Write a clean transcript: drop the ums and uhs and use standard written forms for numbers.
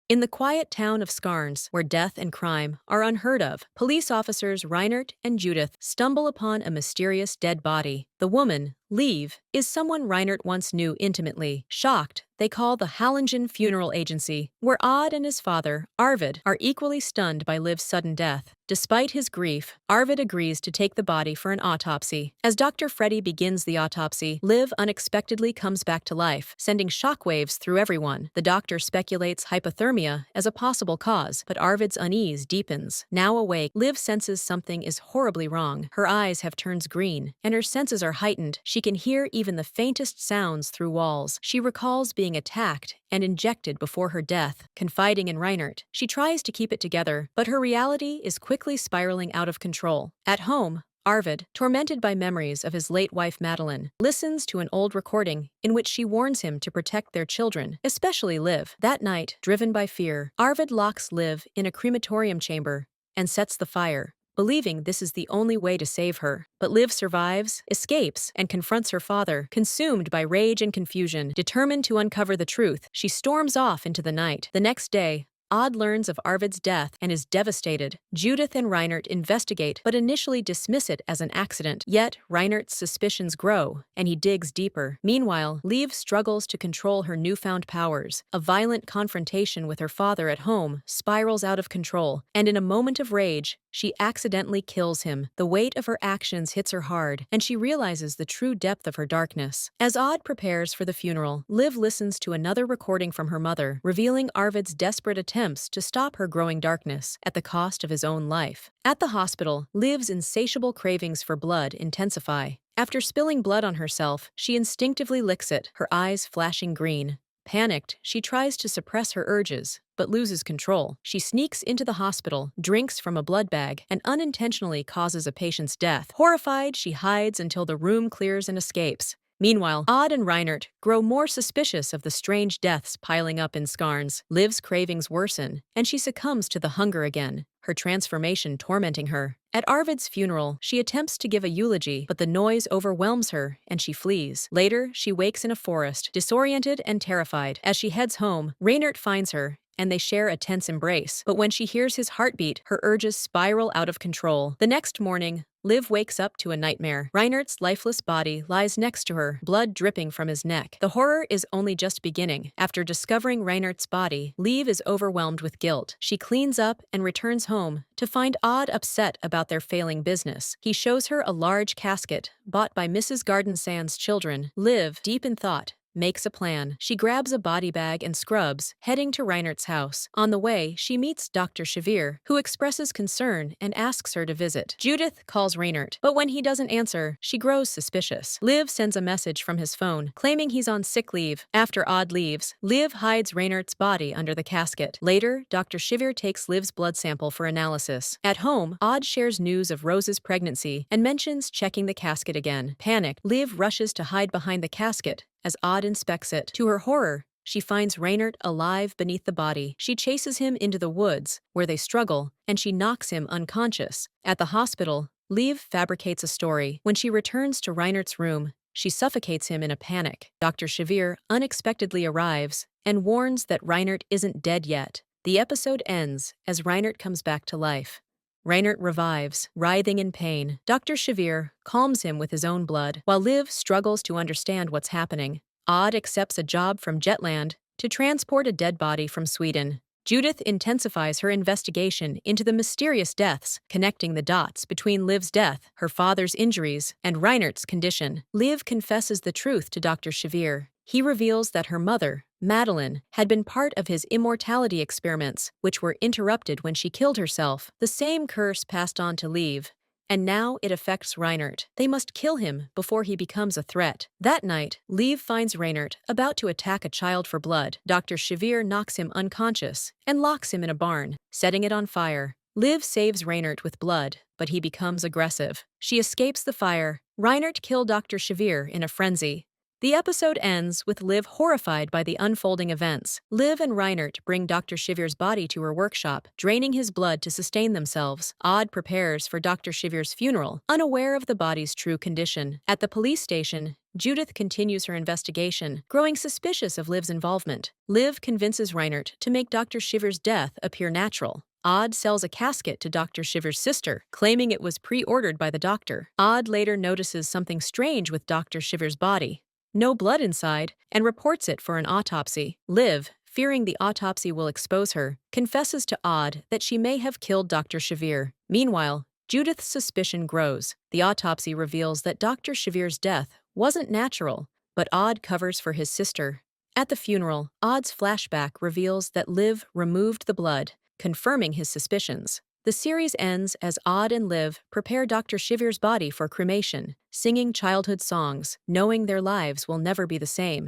In the quiet town of Skarnes, where death and crime are unheard of, police officers Reinert and Judith stumble upon a mysterious dead body. The woman, Liv, is someone Reinert once knew intimately. Shocked, they call the Hallingdon Funeral Agency, where Odd and his father, Arvid, are equally stunned by Liv's sudden death. Despite his grief, Arvid agrees to take the body for an autopsy. As Dr. Freddy begins the autopsy, Liv unexpectedly comes back to life, sending shockwaves through everyone. The doctor speculates hypothermia as a possible cause, but Arvid's unease deepens. Now awake, Liv senses something is horribly wrong. Her eyes have turned green, and her senses are heightened. She can hear even the faintest sounds through walls. She recalls being attacked and injected before her death. Confiding in Reinert, she tries to keep it together, but her reality is quickly spiraling out of control. At home, Arvid, tormented by memories of his late wife Madeline, listens to an old recording in which she warns him to protect their children, especially Liv. That night, driven by fear, Arvid locks Liv in a crematorium chamber and sets the fire, believing this is the only way to save her. But Liv survives, escapes, and confronts her father. Consumed by rage and confusion, determined to uncover the truth, she storms off into the night. The next day, Odd learns of Arvid's death and is devastated. Judith and Reinert investigate, but initially dismiss it as an accident. Yet, Reinert's suspicions grow, and he digs deeper. Meanwhile, Liv struggles to control her newfound powers. A violent confrontation with her father at home spirals out of control, and in a moment of rage, she accidentally kills him. The weight of her actions hits her hard, and she realizes the true depth of her darkness. As Odd prepares for the funeral, Liv listens to another recording from her mother, revealing Arvid's desperate attempts to stop her growing darkness at the cost of his own life. At the hospital, Liv's insatiable cravings for blood intensify. After spilling blood on herself, she instinctively licks it, her eyes flashing green. Panicked, she tries to suppress her urges, but loses control. She sneaks into the hospital, drinks from a blood bag, and unintentionally causes a patient's death. Horrified, she hides until the room clears and escapes. Meanwhile, Odd and Reinert grow more suspicious of the strange deaths piling up in Skarnes. Liv's cravings worsen, and she succumbs to the hunger again, her transformation tormenting her. At Arvid's funeral, she attempts to give a eulogy, but the noise overwhelms her, and she flees. Later, she wakes in a forest, disoriented and terrified. As she heads home, Reinert finds her, and they share a tense embrace. But when she hears his heartbeat, her urges spiral out of control. The next morning, Liv wakes up to a nightmare. Reinert's lifeless body lies next to her, blood dripping from his neck. The horror is only just beginning. After discovering Reinert's body, Liv is overwhelmed with guilt. She cleans up and returns home to find Odd upset about their failing business. He shows her a large casket bought by Mrs. Gardensand's children. Liv, deep in thought, makes a plan. She grabs a body bag and scrubs, heading to Reinert's house. On the way, she meets Dr. Shavir, who expresses concern and asks her to visit. Judith calls Reinert, but when he doesn't answer, she grows suspicious. Liv sends a message from his phone, claiming he's on sick leave. After Odd leaves, Liv hides Reinert's body under the casket. Later, Dr. Shavir takes Liv's blood sample for analysis. At home, Odd shares news of Rose's pregnancy and mentions checking the casket again. Panicked, Liv rushes to hide behind the casket as Odd inspects it. To her horror, she finds Reinert alive beneath the body. She chases him into the woods, where they struggle, and she knocks him unconscious. At the hospital, Liv fabricates a story. When she returns to Reinert's room, she suffocates him in a panic. Dr. Shavir unexpectedly arrives and warns that Reinert isn't dead yet. The episode ends as Reinert comes back to life. Reinert revives, writhing in pain. Dr. Shavir calms him with his own blood, while Liv struggles to understand what's happening. Odd accepts a job from Jetland to transport a dead body from Sweden. Judith intensifies her investigation into the mysterious deaths, connecting the dots between Liv's death, her father's injuries, and Reinert's condition. Liv confesses the truth to Dr. Shavir. He reveals that her mother, Madeline, had been part of his immortality experiments, which were interrupted when she killed herself. The same curse passed on to Liv, and now it affects Reinert. They must kill him before he becomes a threat. That night, Liv finds Reinert about to attack a child for blood. Dr. Shavir knocks him unconscious and locks him in a barn, setting it on fire. Liv saves Reinert with blood, but he becomes aggressive. She escapes the fire. Reinert kills Dr. Shavir in a frenzy, The episode ends with Liv horrified by the unfolding events. Liv and Reinert bring Dr. Shivir's body to her workshop, draining his blood to sustain themselves. Odd prepares for Dr. Shivir's funeral, unaware of the body's true condition. At the police station, Judith continues her investigation, growing suspicious of Liv's involvement. Liv convinces Reinert to make Dr. Shivir's death appear natural. Odd sells a casket to Dr. Shivir's sister, claiming it was pre-ordered by the doctor. Odd later notices something strange with Dr. Shivir's body. No blood inside, and reports it for an autopsy. Liv, fearing the autopsy will expose her, confesses to Odd that she may have killed Dr. Shivir. Meanwhile, Judith's suspicion grows. The autopsy reveals that Dr. Shivir's death wasn't natural, but Odd covers for his sister. At the funeral, Odd's flashback reveals that Liv removed the blood, confirming his suspicions. The series ends as Odd and Liv prepare Dr. Shivir's body for cremation, singing childhood songs, knowing their lives will never be the same.